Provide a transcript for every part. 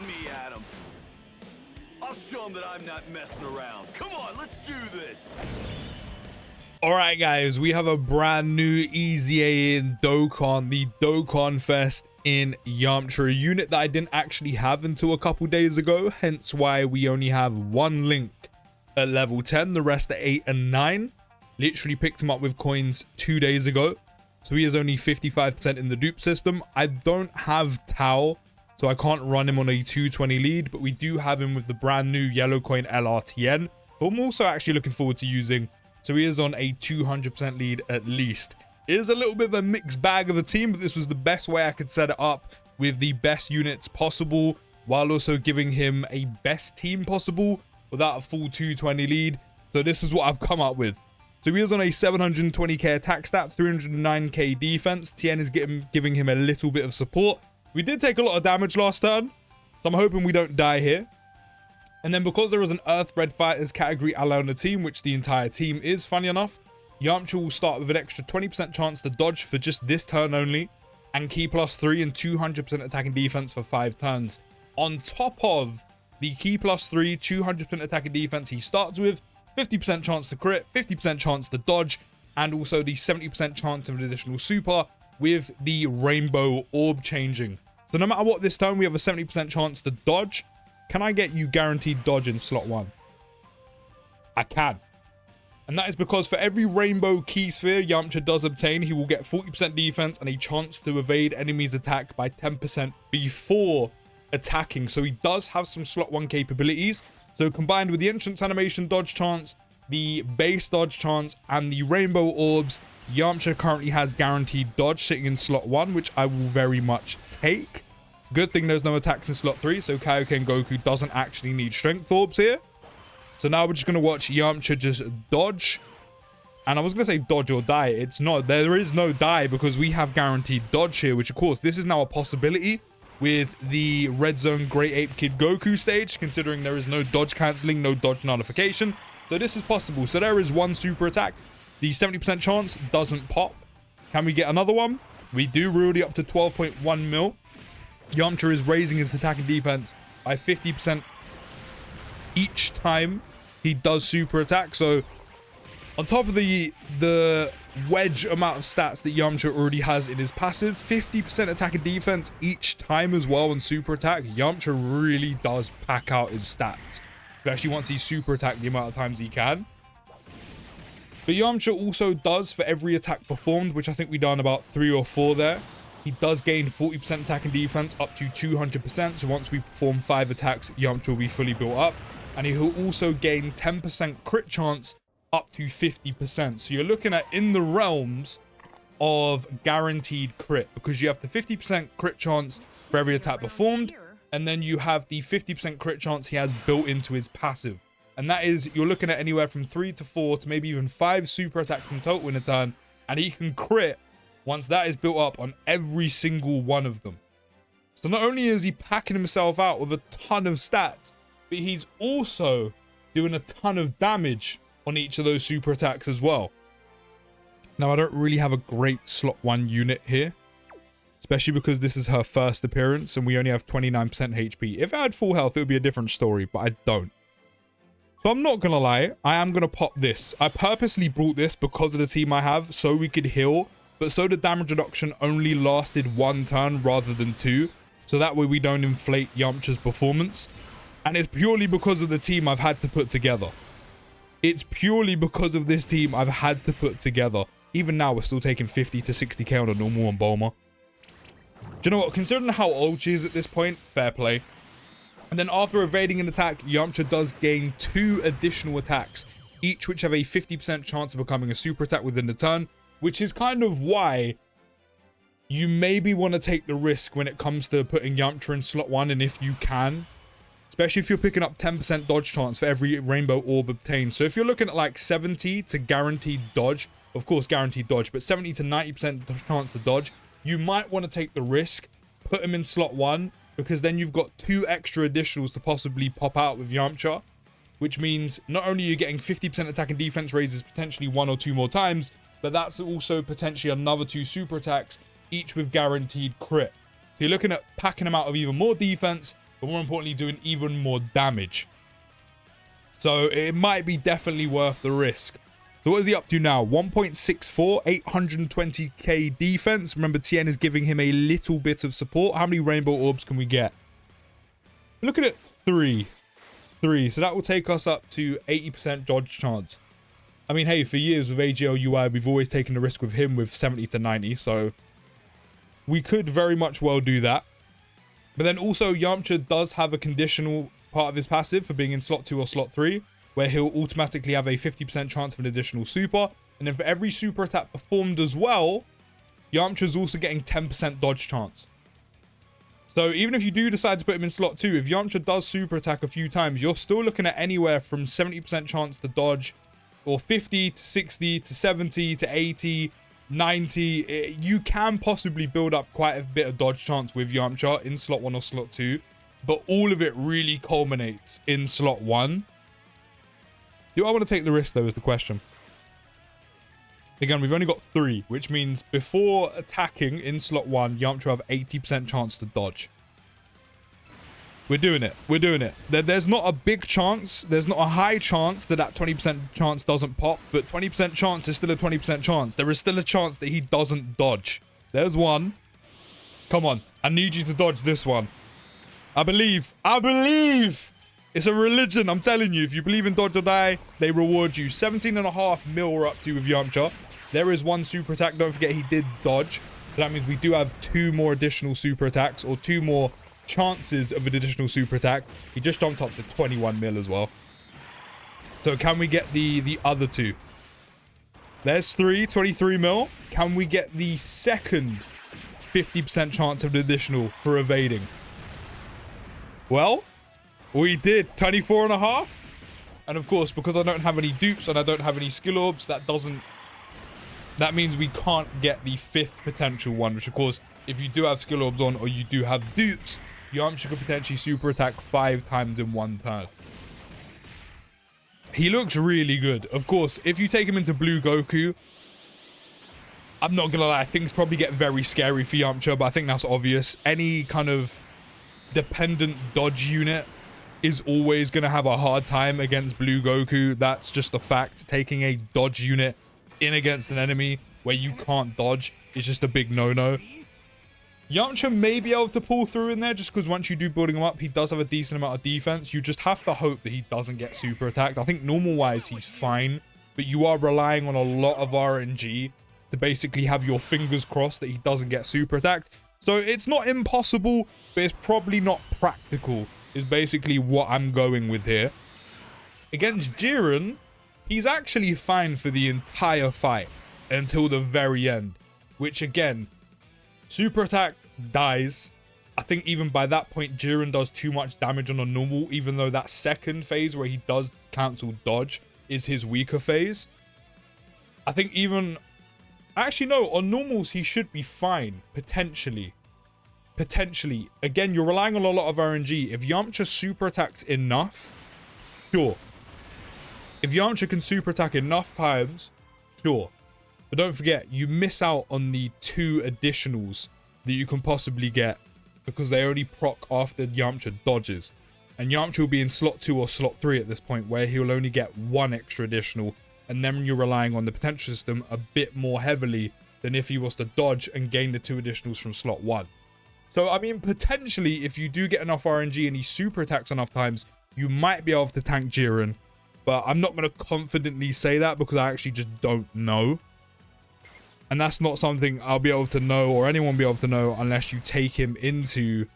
me at him. I'll show him that I'm not messing around. Come on, let's do this. Alright guys, we have a brand new EZA INT Dokkan, the Dokkanfest in Yamcha, a unit that I didn't actually have until a couple days ago, hence why we only have one link at level 10, the rest at 8 and 9. Literally picked him up with coins 2 days ago, so he is only 55% in the dupe system. I don't have Tao, so I can't run him on a 220 lead, but we do have him with the brand new yellow coin LRTN, but I'm also actually looking forward to using. So he is on a 200% lead at least. It is a little bit of a mixed bag of a team, but this was the best way I could set it up with the best units possible, while also giving him a best team possible without a full 220 lead. So this is what I've come up with. So he is on a 720k attack stat, 309k defense. TN is giving him a little bit of support. We did take a lot of damage last turn, so I'm hoping we don't die here. And then because there is an Earthbred Fighters category ally on the team, which the entire team is, funny enough, Yamcha will start with an extra 20% chance to dodge for just this turn only, and key +3 and 200% attack and defense for 5 turns. On top of the key +3, 200% attack and defense he starts with, 50% chance to crit, 50% chance to dodge, and also the 70% chance of an additional super with the rainbow orb changing. So no matter what this turn, we have a 70% chance to dodge. Can I get you guaranteed dodge in slot 1? I can. And that is because for every rainbow key sphere Yamcha does obtain, he will get 40% defense and a chance to evade enemies' attack by 10% before attacking. So he does have some slot 1 capabilities. So combined with the entrance animation dodge chance, the base dodge chance, and the rainbow orbs, Yamcha currently has guaranteed dodge sitting in slot 1, which I will very much take. Good thing there's no attacks in slot 3, so Kaioken Goku doesn't actually need strength orbs here. So now we're just going to watch Yamcha just dodge. And I was going to say dodge or die. It's not. There is no die because we have guaranteed dodge here, which of course this is now a possibility with the Red Zone Great Ape Kid Goku stage, considering there is no dodge cancelling, no dodge nullification. So this is possible. So there is one super attack. The 70% chance doesn't pop. Can we get another one? We do, really up to 12.1 mil. Yamcha is raising his attack and defense by 50% each time he does super attack. So on top of the wedge amount of stats that Yamcha already has in his passive, 50% attack and defense each time as well on super attack, Yamcha really does pack out his stats, especially once he super attack the amount of times he can. But Yamcha also does, for every attack performed, which I think we done about 3 or 4 there, he does gain 40% attack and defense up to 200%. So once we perform 5 attacks, Yamcha will be fully built up. And he will also gain 10% crit chance up to 50%. So you're looking at in the realms of guaranteed crit, because you have the 50% crit chance for every attack performed. And then you have the 50% crit chance he has built into his passive. And that is, you're looking at anywhere from 3 to 4 to maybe even 5 super attacks in total in a turn. And he can crit once that is built up on every single one of them. So not only is he packing himself out with a ton of stats, but he's also doing a ton of damage on each of those super attacks as well. Now, I don't really have a great slot 1 unit here, especially because this is her first appearance and we only have 29% HP. If I had full health, it would be a different story, but I don't. So I'm not gonna lie, I am gonna pop this. I purposely brought this because of the team I have, so we could heal, but so the damage reduction only lasted 1 turn rather than 2, so that way we don't inflate Yamcha's performance. And it's purely because of the team I've had to put together. It's purely because of this team I've had to put together. Even now, we're still taking 50 to 60k on a normal one, Bulma. Do you know what? Considering how old she is at this point, fair play. And then after evading an attack, Yamcha does gain 2 additional attacks, each which have a 50% chance of becoming a super attack within the turn, which is kind of why you maybe want to take the risk when it comes to putting Yamcha in slot 1, and if you can. Especially if you're picking up 10% dodge chance for every rainbow orb obtained. So if you're looking at like 70 to guaranteed dodge, of course guaranteed dodge, but 70 to 90% chance to dodge, you might want to take the risk, put him in slot 1, because then you've got 2 extra additionals to possibly pop out with Yamcha, which means not only are you getting 50% attack and defense raises potentially 1 or 2 more times, but that's also potentially another 2 super attacks, each with guaranteed crit. So you're looking at packing him out of even more defense, but more importantly, doing even more damage. So it might be definitely worth the risk. So what is he up to now? 1.64, 820k defense. Remember, Tien is giving him a little bit of support. How many rainbow orbs can we get? Look at it, 3. So that will take us up to 80% dodge chance. I mean, hey, for years with AGL UI, we've always taken the risk with him with 70 to 90. So we could very much well do that. But then also, Yamcha does have a conditional part of his passive for being in slot 2 or slot 3, where he'll automatically have a 50% chance of an additional super. And then for every super attack performed as well, Yamcha's also getting 10% dodge chance. So even if you do decide to put him in slot 2, if Yamcha does super attack a few times, you're still looking at anywhere from 70% chance to dodge, or 50 to 60 to 70 to 80, 90. You can possibly build up quite a bit of dodge chance with Yamcha in slot 1 or slot 2, but all of it really culminates in slot 1. Do I want to take the risk, though, is the question. Again, we've only got 3, which means before attacking in slot 1, Yamcha have 80% chance to dodge. We're doing it. We're doing it. There's not a big chance. There's not a high chance that 20% chance doesn't pop, but 20% chance is still a 20% chance. There is still a chance that he doesn't dodge. There's one. Come on. I need you to dodge this one. I believe. I believe. It's a religion, I'm telling you. If you believe in dodge or die, they reward you. 17.5 mil we're up to with Yamcha. There is one super attack. Don't forget he did dodge. So that means we do have 2 more additional super attacks, or 2 more chances of an additional super attack. He just jumped up to 21 mil as well. So can we get the other 2? There's 23 mil. Can we get the second 50% chance of an additional for evading? Well, we did 24.5, and of course, because I don't have any dupes and I don't have any skill orbs, that means we can't get the 5th potential one, which of course, if you do have skill orbs on or you do have dupes, Yamcha could potentially super attack 5 times in 1 turn. He looks really good. Of course, if you take him into Blue Goku, I'm not gonna lie, things probably get very scary for Yamcha, but I think that's obvious. Any kind of dependent dodge unit is always going to have a hard time against Blue Goku. That's just a fact. Taking a dodge unit in against an enemy where you can't dodge is just a big no-no. Yamcha may be able to pull through in there just because once you do building him up, he does have a decent amount of defense. You just have to hope that he doesn't get super attacked. I think normal-wise, he's fine, but you are relying on a lot of RNG to basically have your fingers crossed that he doesn't get super attacked. So it's not impossible, but it's probably not practical, is basically what I'm going with here. Against Jiren, he's actually fine for the entire fight until the very end, which again, super attack dies. I think even by that point, Jiren does too much damage on a normal, even though that second phase where he does cancel dodge is his weaker phase. I think even... Actually, no, on normals, he should be fine, potentially. Potentially. Again, you're relying on a lot of RNG. If Yamcha super attacks enough, sure. If Yamcha can super attack enough times, sure. But don't forget, you miss out on the 2 additionals that you can possibly get because they only proc after Yamcha dodges. And Yamcha will be in slot 2 or slot 3 at this point, where he'll only get 1 extra additional. And then you're relying on the potential system a bit more heavily than if he was to dodge and gain the 2 additionals from slot 1. So, I mean, potentially, if you do get enough RNG and he super attacks enough times, you might be able to tank Jiren. But I'm not going to confidently say that because I actually just don't know. And that's not something I'll be able to know or anyone will be able to know unless you take him into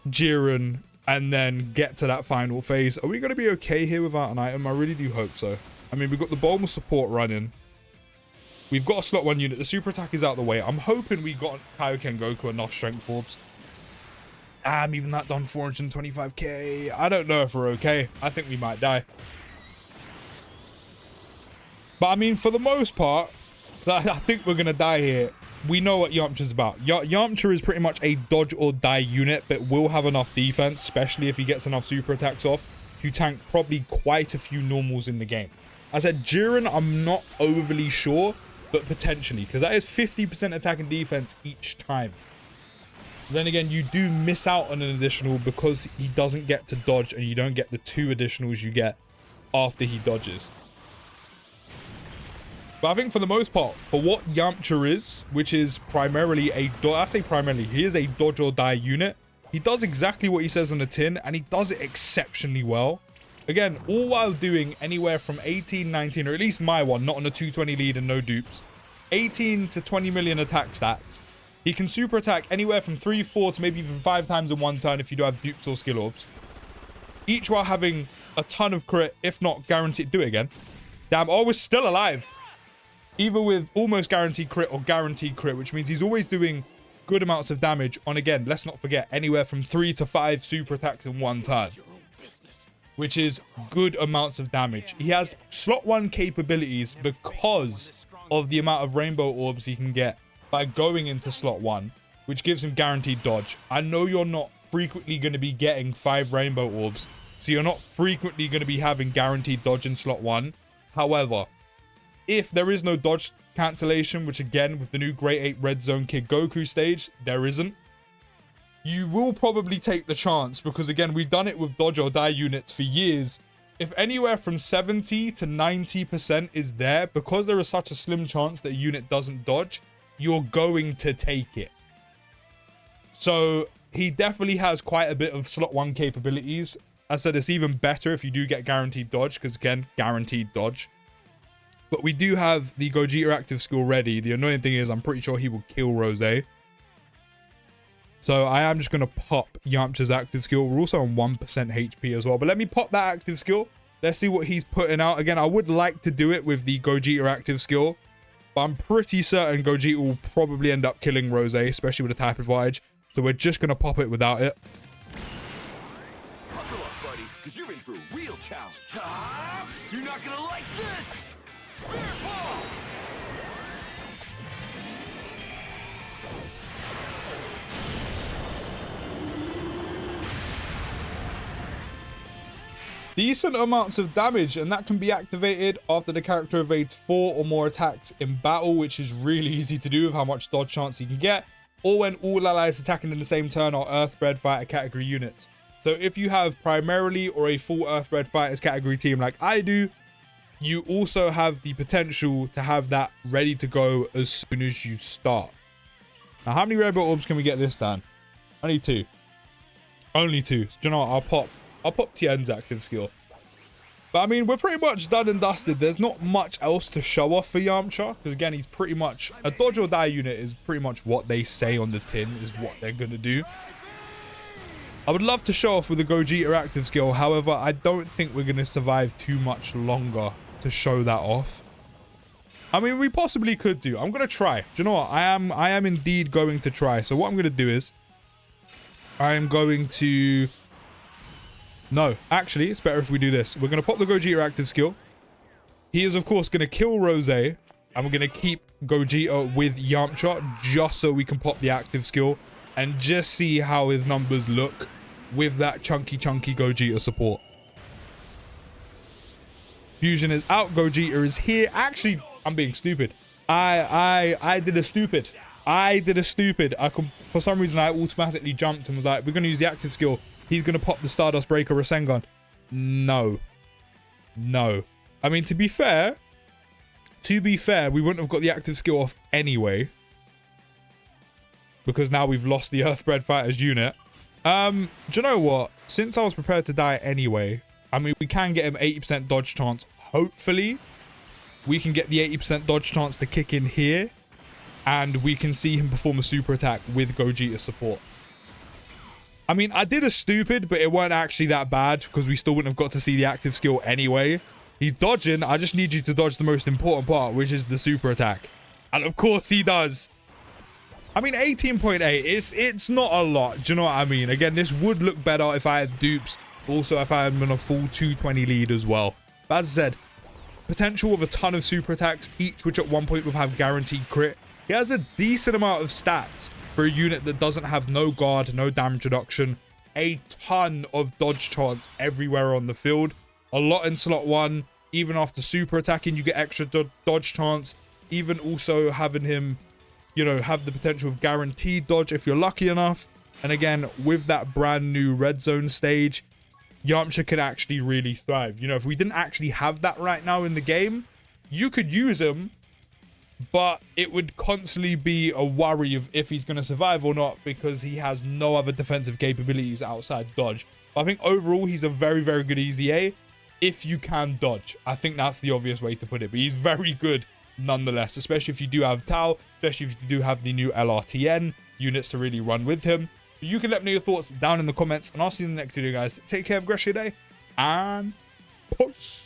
Jiren and then get to that final phase. Are we going to be okay here without an item? I really do hope so. I mean, we've got the Bulma support running. We've got a slot 1 unit. The super attack is out the way. I'm hoping we got Kaioken Goku enough strength orbs. Even that done 425k. I don't know if we're okay. I think we might die. But I mean, for the most part, I think we're going to die here. We know what Yamcha's about. Yamcha is pretty much a dodge or die unit, but will have enough defense, especially if he gets enough super attacks off, to tank probably quite a few normals in the game. As I said, Jiren, I'm not overly sure, but potentially, because that is 50% attack and defense each time. Then again, you do miss out on an additional because he doesn't get to dodge and you don't get the 2 additionals you get after he dodges. But I think for the most part, for what Yamcha is, which is primarily I say primarily, he is a dodge or die unit. He does exactly what he says on the tin and he does it exceptionally well. Again, all while doing anywhere from 18, 19, or at least my one, not on a 220 lead and no dupes, 18 to 20 million attack stats. He can super attack anywhere from 3, 4 to maybe even 5 times in one turn if you do have dupes or skill orbs. Each while having a ton of crit, if not guaranteed. Do it again. Damn, oh, we're still alive. Either with almost guaranteed crit or guaranteed crit, which means he's always doing good amounts of damage on, again, let's not forget, anywhere from 3 to 5 super attacks in one turn, which is good amounts of damage. He has slot 1 capabilities because of the amount of rainbow orbs he can get by going into slot 1, which gives him guaranteed dodge. I know you're not frequently going to be getting 5 rainbow orbs, so you're not frequently going to be having guaranteed dodge in slot 1. However, if there is no dodge cancellation, which again, with the new Great 8 Red Zone Kid Goku stage, there isn't, you will probably take the chance, because again, we've done it with dodge or die units for years. If anywhere from 70 to 90% is there, because there is such a slim chance that a unit doesn't dodge, you're going to take it. So he definitely has quite a bit of slot 1 capabilities. As I said, it's even better if you do get guaranteed dodge, because again, guaranteed dodge. But we do have the Gogeta active skill ready. The annoying thing is I'm pretty sure he will kill Rose. So I am just going to pop Yamcha's active skill. We're also on 1% HP as well. But let me pop that active skill. Let's see what he's putting out. Again, I would like to do it with the Gogeta active skill, but I'm pretty certain Gogeta will probably end up killing Rose, especially with a type advantage. So we're just going to pop it without it. Buckle up, buddy, because you're in for a real challenge. You're not going to like this! Spirit Ball! Decent amounts of damage, and that can be activated after the character evades 4 or more attacks in battle, which is really easy to do with how much dodge chance you can get, or when all allies attacking in the same turn are Earthbred Fighter category units. So if you have primarily or a full Earthbred Fighters category team like I do, you also have the potential to have that ready to go as soon as you start. Now, how many rainbow orbs can we get this time? Only 2. Only 2. So, do you know what? I'll pop Tien's active skill. But I mean, we're pretty much done and dusted. There's not much else to show off for Yamcha, because again, he's pretty much a dodge or die unit. Is pretty much what they say on the tin is what they're gonna do. I would love to show off with the Gogeta active skill. However, I don't think we're gonna survive too much longer to show that off. I mean, we possibly could do. I'm gonna try. Do you know what? I am indeed going to try. So what I'm gonna do is I am going to... No, actually, it's better if we do this. We're going to pop the Gogeta active skill. He is, of course, going to kill Rose. And we're going to keep Gogeta with Yamcha just so we can pop the active skill and just see how his numbers look with that chunky Gogeta support. Fusion is out. Gogeta is here. Actually, I'm being stupid. I did a stupid. For some reason, I automatically jumped and was like, we're going to use the active skill. He's going to pop the Stardust Breaker Rasengan. No. I mean, to be fair, we wouldn't have got the active skill off anyway, because now we've lost the Earthbred Fighters unit. Do you know what? Since I was prepared to die anyway, I mean, we can get him 80% dodge chance. Hopefully, we can get the 80% dodge chance to kick in here, and we can see him perform a super attack with Gogeta support. I mean, I did a stupid, but it weren't actually that bad, because we still wouldn't have got to see the active skill anyway. He's dodging. I just need you to dodge the most important part, which is the super attack. And of course he does. I mean, 18.8, it's not a lot. Do you know what I mean? Again, this would look better if I had dupes. Also, if I had been a full 220 lead as well. But as I said, potential of a ton of super attacks, each which at one point will have guaranteed crit. He has a decent amount of stats for a unit that doesn't have no guard, no damage reduction, a ton of dodge chance everywhere on the field, a lot in slot 1. Even after super attacking, you get extra dodge chance. Even also having him, you know, have the potential of guaranteed dodge if you're lucky enough. And again, with that brand new red zone stage, Yamcha can actually really thrive. You know, if we didn't actually have that right now in the game, you could use him, but it would constantly be a worry of if he's going to survive or not, because he has no other defensive capabilities outside dodge. But I think overall, he's a very, very good EZA if you can dodge. I think that's the obvious way to put it, but he's very good nonetheless, especially if you do have Tau, especially if you do have the new LRTN units to really run with him. You can let me know your thoughts down in the comments, and I'll see you in the next video, guys. Take care, have a great day, and peace.